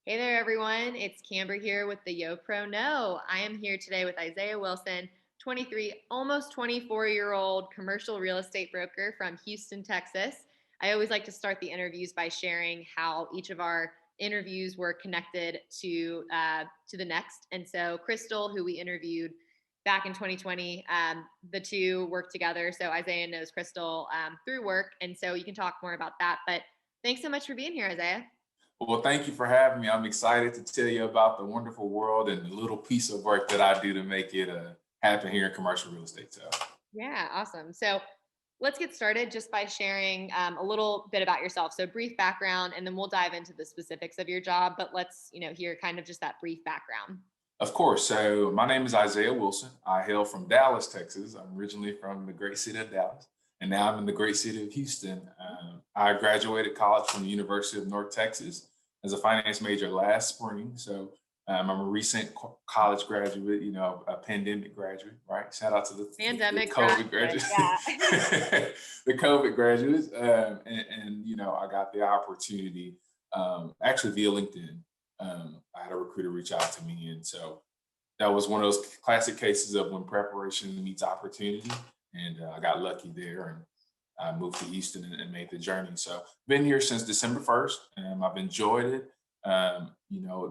Hey there, everyone. It's Camber here with the Yo Pro No. I am here today with Isaiah Wilson, 23, almost 24-year-old commercial real estate broker from Houston, Texas. I always like to start the interviews by sharing how each of our interviews were connected to the next. And so Crystal, who we interviewed back in 2020, the two worked together. So Isaiah knows Crystal through work. And so you can talk more about that. But thanks so much for being here, Isaiah. Well, thank you for having me. I'm excited to tell you about the wonderful world and the little piece of work that I do to make it happen here in commercial real estate. So, Yeah, awesome. So let's get started just by sharing a little bit about yourself. So brief background, and then we'll dive into the specifics of your job. But let's, hear kind of just that brief background. of course, so my name is Isaiah Wilson. I hail from Dallas, Texas. I'm originally from the great city of Dallas, and now I'm in the great city of Houston. I graduated college from the University of North Texas as a finance major last spring. So I'm a recent college graduate, a pandemic graduate, right? Shout out to the Pandemic COVID graduate, graduates, yeah. the COVID graduates. I got the opportunity, actually via LinkedIn. I had a recruiter reach out to me. And so that was one of those classic cases of when preparation meets opportunity. And I got lucky there. And I moved to Houston and made the journey. So been here since December 1st, and I've enjoyed it.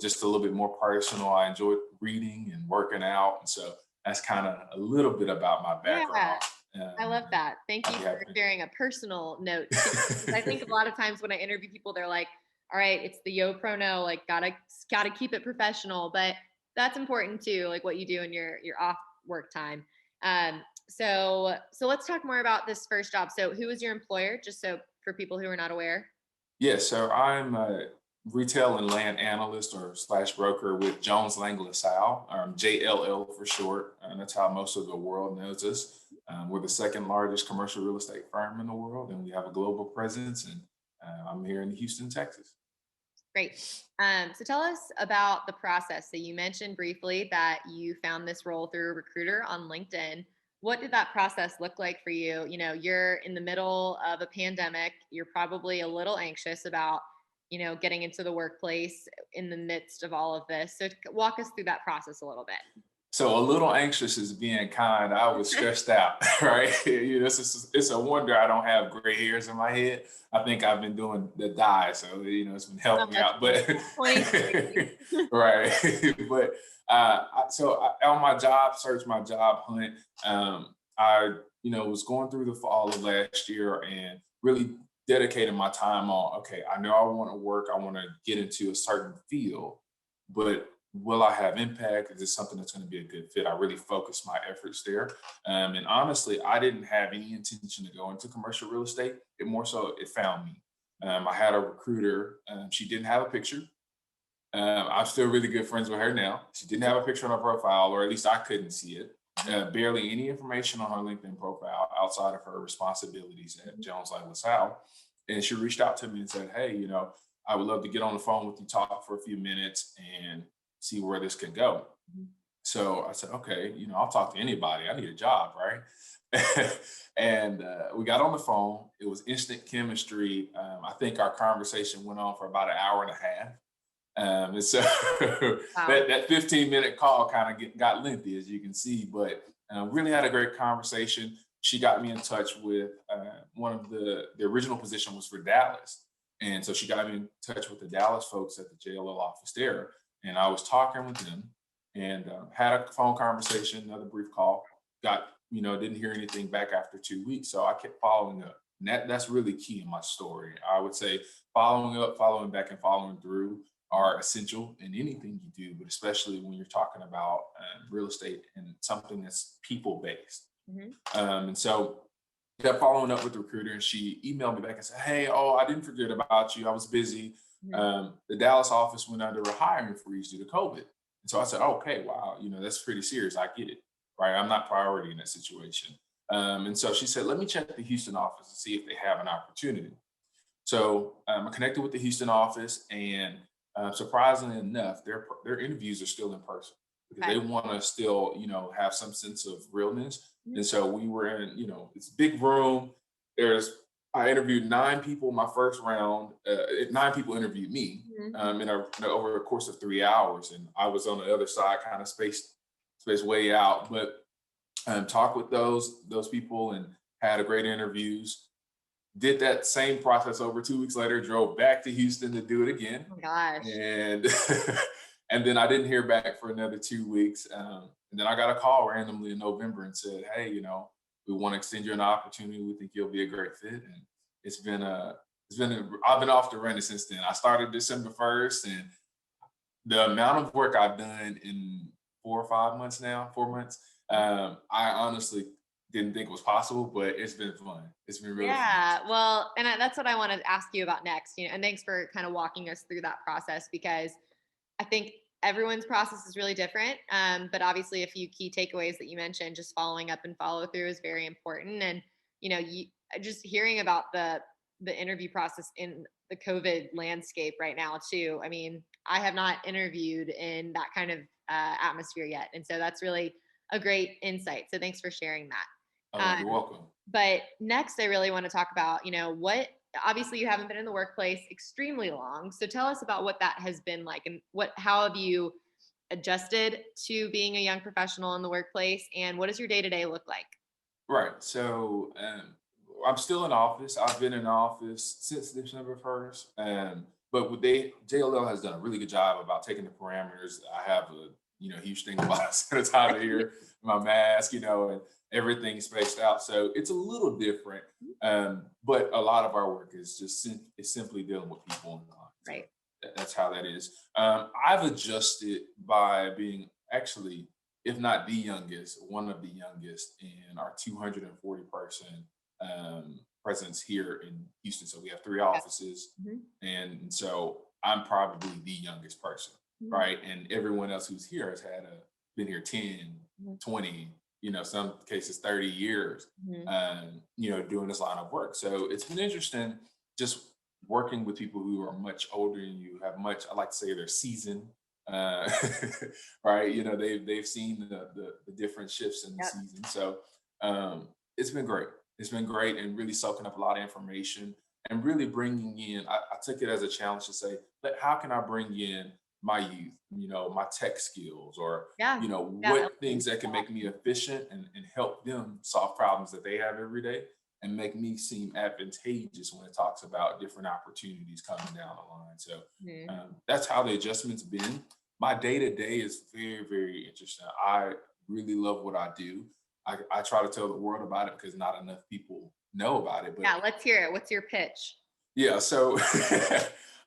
Just a little bit more personal. I enjoyed reading and working out. And so that's kind of a little bit about my Yeah, background. I love that. Thank you for sharing a personal note too. I think a lot of times when I interview people, they're like, all right, it's the Yo Pro No, like gotta keep it professional. But that's important too, like what you do in your off work time. So let's talk more about this first job. So who was your employer, just so for people who are not aware? Yes, so I'm a retail and land analyst or slash broker with Jones Lang LaSalle, JLL for short. And that's how most of the world knows us. We're the second largest commercial real estate firm in the world, and we have a global presence. And I'm here in Houston, Texas. Great. So tell us about the process. So you mentioned briefly that you found this role through a recruiter on LinkedIn. What did that process look like for you? You're in the middle of a pandemic. You're probably a little anxious about, getting into the workplace in the midst of all of this. So walk us through that process a little bit. So a little anxious is being kind. I was stressed out, right? It's a wonder I don't have gray hairs in my head. I think I've been doing the dye, so it's been helping me out. But right, but on my job search, my job hunt, I was going through the fall of last year and really dedicating my time on. Okay, I know I want to work. I want to get into a certain field, but will I have impact? Is this something that's going to be a good fit? I really focused my efforts there. And honestly, I didn't have any intention to go into commercial real estate. It found me. I had a recruiter. She didn't have a picture. I'm still really good friends with her now. She didn't have a picture on her profile, or at least I couldn't see it. Barely any information on her LinkedIn profile outside of her responsibilities at Jones Lang LaSalle. And she reached out to me and said, "Hey, I would love to get on the phone with you, talk for a few minutes, and see where this can go." So I said, "Okay, I'll talk to anybody. I need a job, right?" And we got on the phone. It was instant chemistry. I think our conversation went on for about an hour and a half. And so Wow. that 15-minute call kind of got lengthy, as you can see, but really had a great conversation. She got me in touch with one of the original position was for Dallas. And so she got me in touch with the Dallas folks at the JLL office there. And I was talking with them and had a phone conversation, another brief call, didn't hear anything back after 2 weeks. So I kept following up. And that's really key in my story. I would say following up, following back, and following through are essential in anything you do, but especially when you're talking about real estate and something that's people based. And so kept following up with the recruiter, and she emailed me back and said, "Hey, I didn't forget about you. I was busy. The Dallas office went under a hiring freeze due to COVID." And so I said, "Okay, wow, that's pretty serious. I get it, right? I'm not priority in that situation." And so she said, "Let me check the Houston office and see if they have an opportunity." So I connected with the Houston office, and surprisingly enough, their interviews are still in person because they want to still, have some sense of realness. And so we were in, it's a big room. There's I interviewed 9 people my first round. 9 people interviewed me Mhm. over a course of 3 hours, and I was on the other side, kind of spaced way out. But talked with those people and had a great interviews. Did that same process over 2 weeks later. Drove back to Houston to do it again, Oh my gosh. and and then I didn't hear back for another 2 weeks. And then I got a call randomly in November and said, "Hey, we want to extend you an opportunity. We think you'll be a great fit." And it's been a I've been off the running since then. I started December 1st, and the amount of work I've done in 4 or 5 months now, 4 months, I honestly didn't think was possible, but it's been fun. It's been really fun. Yeah, well, and that's what I want to ask you about next. And thanks for kind of walking us through that process, because I think everyone's process is really different. But obviously, a few key takeaways that you mentioned, just following up and follow through, is very important. And you just hearing about the interview process in the COVID landscape right now too. I mean, I have not interviewed in that kind of atmosphere yet, and so that's really a great insight. So thanks for sharing that. Oh, you're welcome. But next, I really want to talk about, what obviously you haven't been in the workplace extremely long. So tell us about what that has been like, and how have you adjusted to being a young professional in the workplace, and what does your day to day look like? Right. So I'm still in office. I've been in office since December 1st. But JLL has done a really good job about taking the parameters. I have a huge thing about sanitizer here, my mask, and everything spaced out. So it's a little different. But a lot of our work is it's simply dealing with people online. So Right. that's how that is. I've adjusted by being actually, if not the youngest, one of the youngest in our 240-person presence here in Houston. So we have 3 offices, Mhm. and so I'm probably the youngest person, Mhm. right? And everyone else who's here has been here 10, Mhm. 20, some cases 30 years, Mhm. doing this line of work. So it's been interesting just working with people who are much older than you, have much, I like to say, they're seasoned, uh, right? They've seen the different shifts in the Yep. season. So it's been great. It's been great, and really soaking up a lot of information and really bringing in. I took it as a challenge to say, but how can I bring in my youth, my tech skills, or Yeah. Yeah. what things that can make me efficient and help them solve problems that they have every day, and make me seem advantageous when it talks about different opportunities coming down the line. So Mhm. that's how the adjustment's been. My day to day is very, very interesting. I really love what I do. I try to tell the world about it because not enough people know about it. But Yeah. Let's hear it. What's your pitch? yeah, so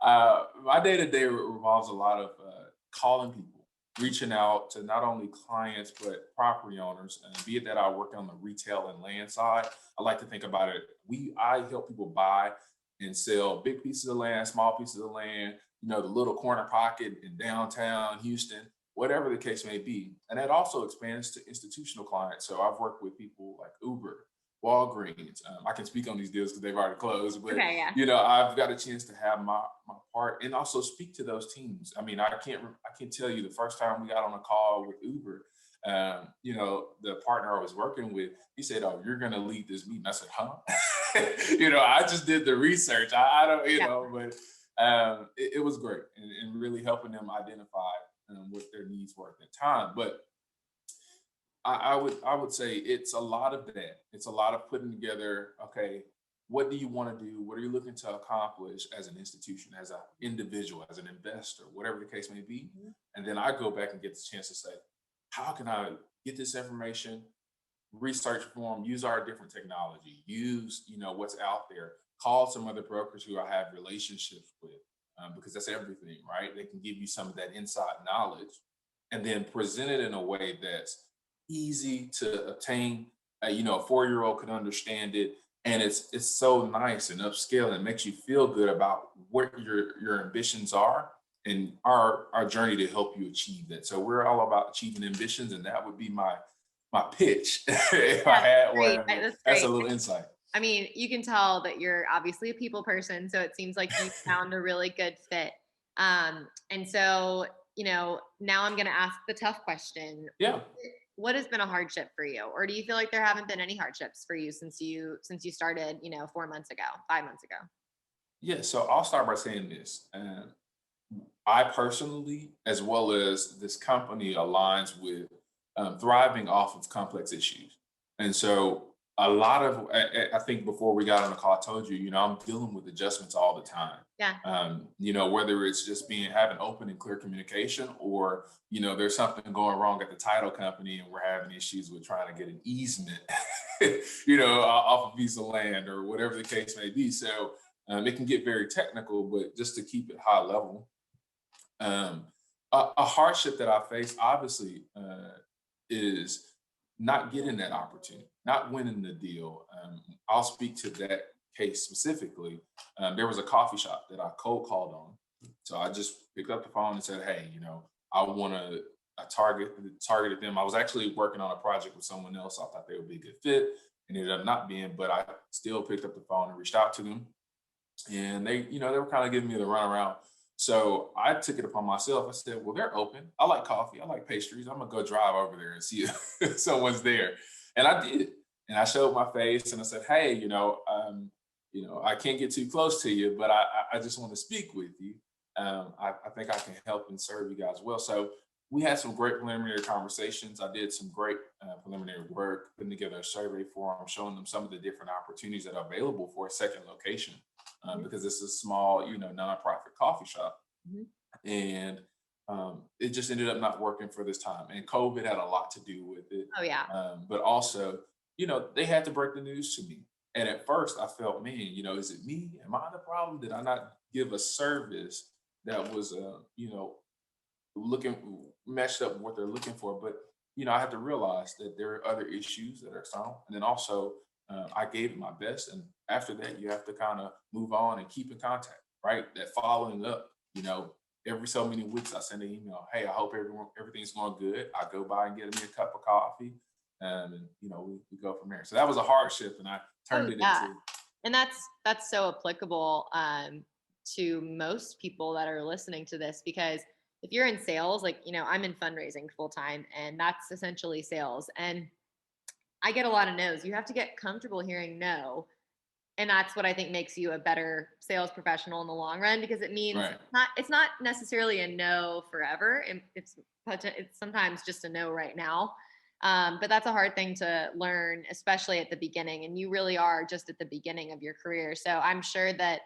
my day to day revolves a lot of calling people, reaching out to not only clients but property owners. And be it that I work on the retail and land side, I like to think about it. I help people buy and sell big pieces of land, small pieces of land. The little corner pocket in downtown Houston, whatever the case may be. And that also expands to institutional clients. So I've worked with people like Uber, Walgreens. I can speak on these deals because they've already closed, but Okay. Yeah. I've got a chance to have my part and also speak to those teams. I mean, I can't tell you the first time we got on a call with Uber. The partner I was working with, he said, "Oh, you're going to lead this meeting." I said, "Huh?" I just did the research. I don't, Yeah. but it was great, and really helping them identify what their needs were at the time. But I would say it's a lot of that. It's a lot of putting together. Okay, what do you want to do? What are you looking to accomplish as an institution, as an individual, as an investor, whatever the case may be? Mhm. And then I go back and get the chance to say, how can I get this information, research form, use our different technology, use what's out there, call some other brokers who I have relationships with, because that's everything, right? They can give you some of that inside knowledge, and then present it in a way that's easy to obtain. A 4-year-old could understand it, and it's so nice and upscale, and makes you feel good about what your ambitions are, and our journey to help you achieve that. So we're all about achieving ambitions, and that would be my pitch if I That's had great. one. But That's that's a great. little insight. I mean, you can tell that you're obviously a people person, so it seems like you found a really good fit. And so, now I'm going to ask the tough question. Yeah. what has been a hardship for you? Or do you feel like there haven't been any hardships for you since you started, 4 months ago, 5 months ago? Yeah, so I'll start by saying this. I personally, as well as this company, aligns with thriving off of complex issues. And so a lot of, I think before we got on the call, I told you, I'm dealing with adjustments all the time. Yeah. Whether it's just having open and clear communication, or, there's something going wrong at the title company and we're having issues with trying to get an easement, off a piece of land or whatever the case may be. So it can get very technical, but just to keep it high level, um, a hardship that I face, obviously, is not getting that opportunity, not winning the deal. I'll speak to that case specifically. There was a coffee shop that I cold called on. So I just picked up the phone and said, hey, I want to targeted them. I was actually working on a project with someone else. I thought they would be a good fit. It ended up not being, but I still picked up the phone and reached out to them. And they were kind of giving me the runaround. So I took it upon myself. I said, well, they're open. I like coffee. I like pastries. I'm gonna go drive over there and see if someone's there. And I did. And I showed my face and I said, hey, I can't get too close to you, but I just want to speak with you. I think I can help and serve you guys well. So we had some great preliminary conversations. I did some great preliminary work, putting together a survey for them, showing them some of the different opportunities that are available for a second location, because it's a small, nonprofit coffee shop. Mm-hmm. And it just ended up not working for this time. And COVID had a lot to do with it. Oh yeah. But also, they had to break the news to me. And at first I felt, man, is it me? Am I the problem? Did I not give a service that was, looking matched up with what they're looking for? But I had to realize that there are other issues that are external, and then also I gave it my best. And after that, you have to kind of move on and keep in contact, right? That following up, every so many weeks I send an email, hey, I hope everything's going good. I go by and get me a cup of coffee, and we go from there. So that was a hardship, and I turned it Yeah. into. And that's so applicable to most people that are listening to this, because if you're in sales, like, I'm in fundraising full time, and that's essentially sales. And I get a lot of no's. You have to get comfortable hearing no. And that's what I think makes you a better sales professional in the long run, because it means Right. it's not necessarily a no forever. It's sometimes just a no right now. But that's a hard thing to learn, especially at the beginning. And you really are just at the beginning of your career. So I'm sure that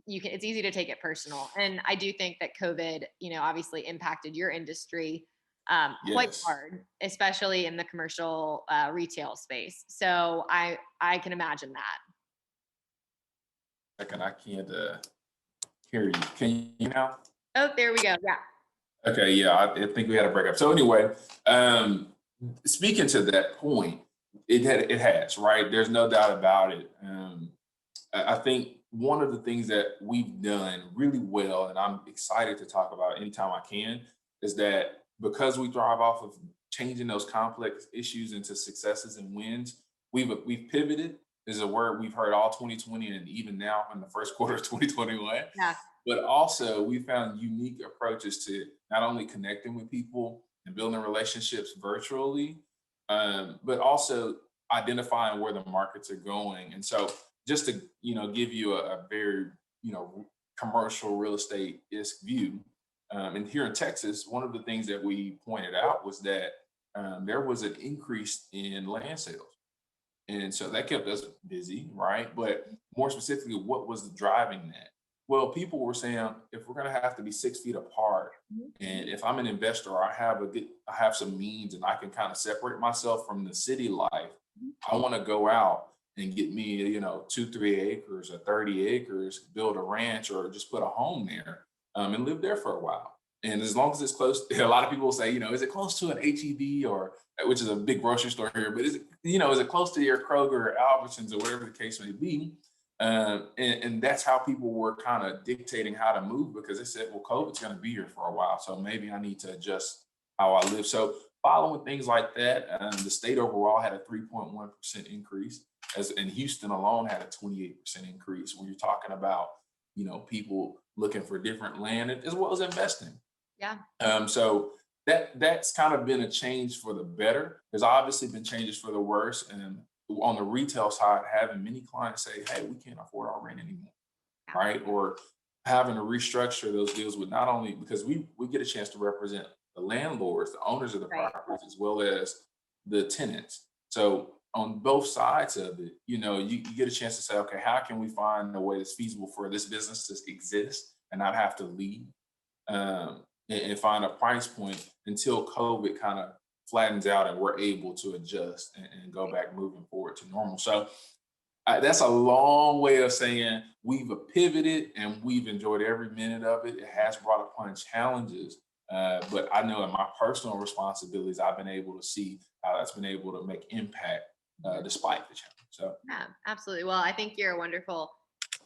it's easy to take it personal. And I do think that COVID, obviously impacted your industry quite Yes. hard, especially in the commercial retail space. So I can imagine that. I can't hear you. Can you hear now? Oh, there we go. Yeah. Okay, yeah, I think we had a breakup. So anyway, speaking to that point, it has, right. There's no doubt about it. I think one of the things that we've done really well, and I'm excited to talk about anytime I can, is that because we thrive off of changing those complex issues into successes and wins, we've pivoted. Is a word we've heard all 2020 and even now in the first quarter of 2021. Yeah. But also we found unique approaches to not only connecting with people and building relationships virtually, but also identifying where the markets are going. And so just to give you a very commercial real estate isk view, and here in Texas, one of the things that we pointed out was that there was an increase in land sales. And so that kept us busy, right? But more specifically, what was driving that? Well, people were saying, if we're going to have to be 6 feet apart, and if I'm an investor, I have some means, and I can kind of separate myself from the city life, I want to go out and get me, 2-3 acres or 30 acres, build a ranch, or just put a home there, and live there for a while. And as long as it's close, a lot of people say, is it close to an HEB, or which is a big grocery store here, but is it close to your Kroger or Albertsons or whatever the case may be? And that's how people were kind of dictating how to move, because they said, well, COVID's going to be here for a while, so maybe I need to adjust how I live. So following things like that, the state overall had a 3.1% increase, as in Houston alone had a 28% increase when you're talking about, people looking for different land as well as investing. Yeah. So that's kind of been a change for the better. There's obviously been changes for the worse. And on the retail side, having many clients say, hey, we can't afford our rent anymore, Yeah. right? Or having to restructure those deals with not only because we get a chance to represent the landlords, the owners of the Right. properties, as well as the tenants. So on both sides of it, you get a chance to say, okay, how can we find a way that's feasible for this business to exist and not have to leave? And find a price point until COVID kind of flattens out and we're able to adjust and go back moving forward to normal. So that's a long way of saying we've pivoted and we've enjoyed every minute of it. It has brought upon challenges, but I know in my personal responsibilities, I've been able to see how that's been able to make impact despite the challenge. So Yeah, absolutely. Well, I think you're a wonderful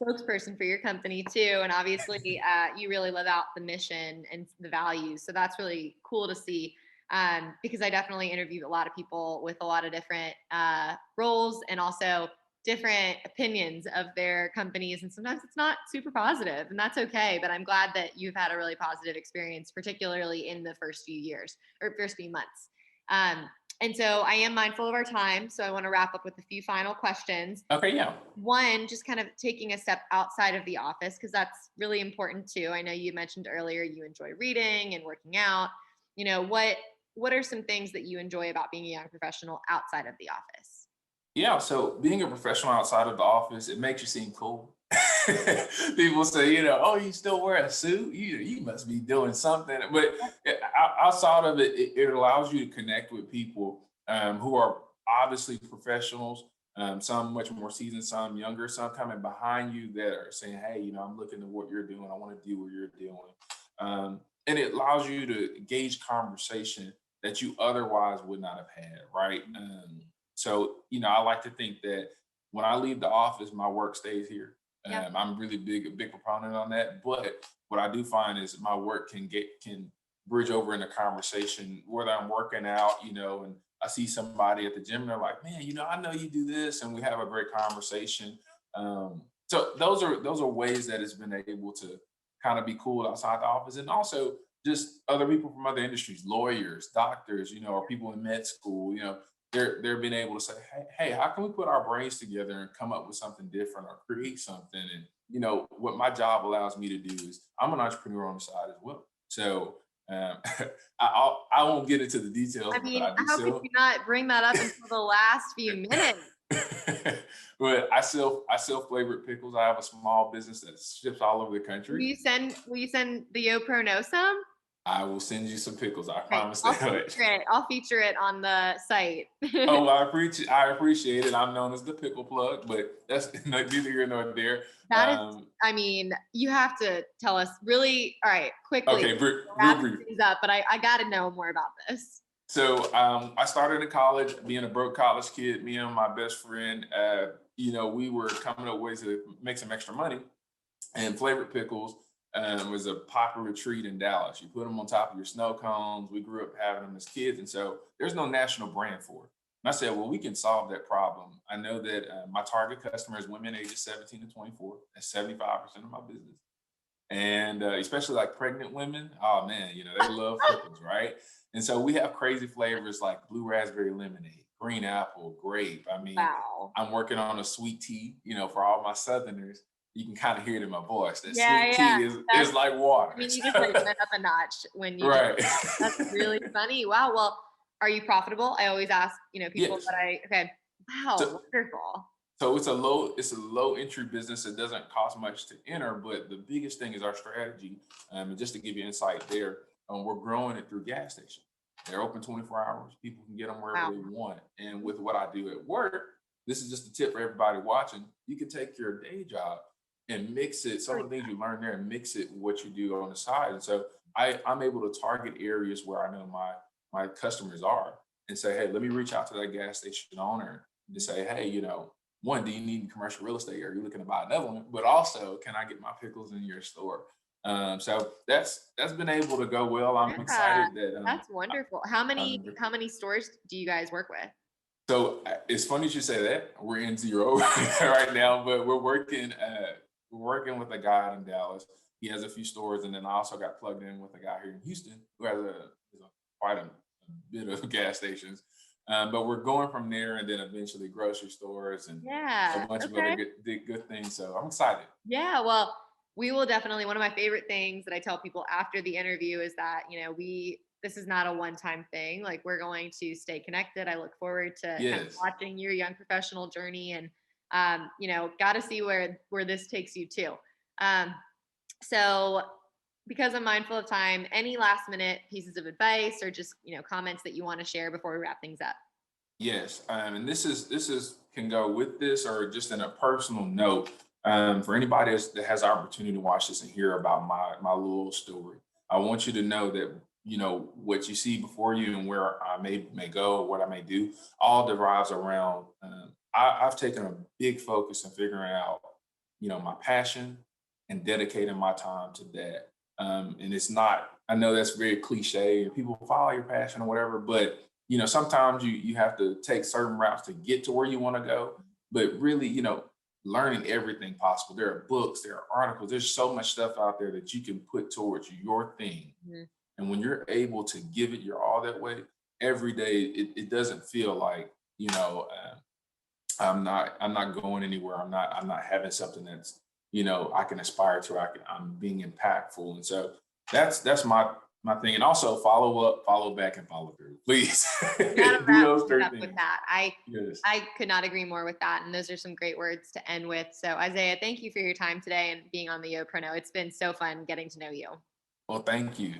spokesperson for your company too, and obviously, you really live out the mission and the values. So that's really cool to see. Because I definitely interviewed a lot of people with a lot of different roles and also different opinions of their companies, and sometimes it's not super positive, and that's okay. But I'm glad that you've had a really positive experience, particularly in the first few years or first few months. And so I am mindful of our time. So I want to wrap up with a few final questions. okay, yeah. One, just kind of taking a step outside of the office, because that's really important too. I know you mentioned earlier you enjoy reading and working out. What are some things that you enjoy about being a young professional outside of the office? Yeah, so being a professional outside of the office, it makes you seem cool. People say, oh, you still wear a suit? You must be doing something. But outside of it, it allows you to connect with people who are obviously professionals. Some much more seasoned, some younger, some coming behind you that are saying, hey, I'm looking at what you're doing. I want to do what you're doing. And it allows you to gauge conversation that you otherwise would not have had, right? So, I like to think that when I leave the office, my work stays here. Yeah. I'm really a big proponent on that. But what I do find is my work can bridge over in a conversation, whether I'm working out, and I see somebody at the gym and they're like, man, I know you do this, and we have a great conversation. So those are ways that it's been able to kind of be cool outside the office, and also just other people from other industries, lawyers, doctors, or people in med school, they're being able to say, hey, how can we put our brains together and come up with something different or create something? And what my job allows me to do is I'm an entrepreneur on the side as well. So I won't get into the details, I but mean, I do how could sell. you not bring that up until the last few minutes? But I sell flavored pickles. I have a small business that ships all over the Will country. you send will you send the YoPro know some? I will send you some pickles. I Okay, promise that. I'll feature it on the site. Oh, I appreciate it. I'm known as the pickle plug, but that's neither here nor there. That is, Um, I mean, you have to tell us really, all right, quickly, okay, real wrap brief. things up, but I got to know more about this. So I started in college, being a broke college kid. Me and my best friend, we were coming up with ways to make some extra money. And flavored pickles was a popular treat in Dallas. You put them on top of your snow cones. We grew up having them as kids, and so there's no national brand for it. And I said, well, we can solve that problem. I know that my target customer is women ages 17 to 24. That's 75% of my business. And especially like pregnant women, oh man, they love pickles, right? And so we have crazy flavors like blue raspberry lemonade, green apple, grape. I mean, Wow. I'm working on a sweet tea, for all my Southerners. You can kind of hear it in my voice. That Yeah, sweet yeah. tea is like water. I mean, you just like went up a notch when you Right. that's really funny. Wow. Well, are you profitable? I always ask, people Yes. that okay. Wow, So wonderful. So it's a low entry business. It doesn't cost much to enter, but the biggest thing is our strategy. And just to give you insight there, we're growing it through gas stations. They're open 24 hours. People can get them wherever Wow. they want. And with what I do at work, this is just a tip for everybody watching. You can take your day job and mix it, some of the things you learn there, and mix it with what you do on the side. And so I'm able to target areas where I know my customers are and say, hey, let me reach out to that gas station owner and say, hey, one, do you need commercial real estate? Are you looking to buy another one? But also, can I get my pickles in your store? So that's been able to go well. I'm Yeah, excited that that's wonderful. How many I'm- how many stores do you guys work with? so it's funny you say that. We're in zero right now, but we're working with a guy in Dallas. He has a few stores, and then I also got plugged in with a guy here in Houston who has quite a bit of gas stations. But we're going from there, and then eventually grocery stores and a Yeah. bunch of other Okay. good things. So I'm excited. Yeah. Well, we will definitely, one of my favorite things that I tell people after the interview is that, this is not a one-time thing. Like, we're going to stay connected. I look forward to kind of Yes. watching your young professional journey, and, got to see where this takes you to. Um, so because I'm mindful of time, any last minute pieces of advice or just, comments that you want to share before we wrap things up? Yes, and this is can go with this or just in a personal note. For anybody that has the opportunity to watch this and hear about my little story, I want you to know that what you see before you and where I may go, or what I may do, all derives around. I've taken a big focus in figuring out, my passion and dedicating my time to that. And it's not. I know that's very cliche, and people follow your passion or whatever, but sometimes you have to take certain routes to get to where you want to go, but really, learning everything possible. There are books, there are articles, there's so much stuff out there that you can put towards your thing. Mhm. And when you're able to give it your all that way every day, it doesn't feel like, I'm not going anywhere. I'm not having something that's, I can aspire to. I'm being impactful. And so that's my thing. And also follow up, follow back, and follow through. Please Gotta do wrap those things three up with things. that. Yes. I could not agree more with that. And those are some great words to end with. So Isaiah, thank you for your time today and being on the YoProKnow. It's been so fun getting to know you. Well, thank you.